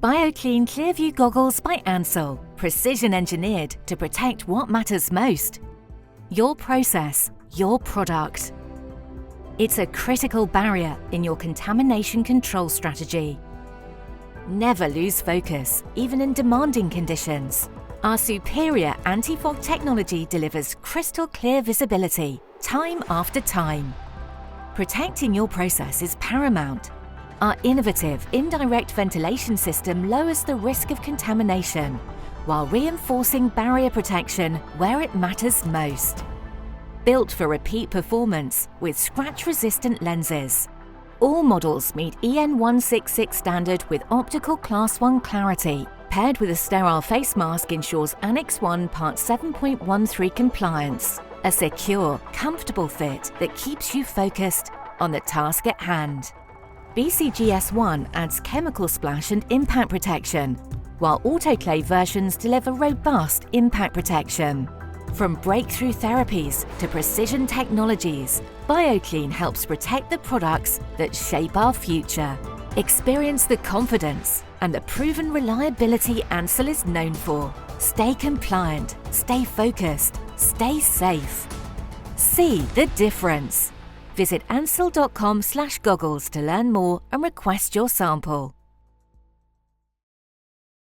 BioClean Clearview Goggles by Ansell, precision engineered to protect what matters most. Your process, your product. It's a critical barrier in your contamination control strategy. Never lose focus, even in demanding conditions. Our superior anti-fog technology delivers crystal clear visibility, time after time. Protecting your process is paramount. Our innovative indirect ventilation system lowers the risk of contamination, while reinforcing barrier protection where it matters most. Built for repeat performance with scratch-resistant lenses. All models meet EN 166 standard with optical Class 1 clarity. Paired with a sterile face mask ensures Annex 1 Part 7.13 compliance. A secure, comfortable fit that keeps you focused on the task at hand. BCGS1 adds chemical splash and impact protection, while autoclave versions deliver robust impact protection. From breakthrough therapies to precision technologies, BioClean helps protect the products that shape our future. Experience the confidence and the proven reliability Ansell is known for. Stay compliant, stay focused, stay safe. See the difference. Visit ansell.com/goggles to learn more and request your sample.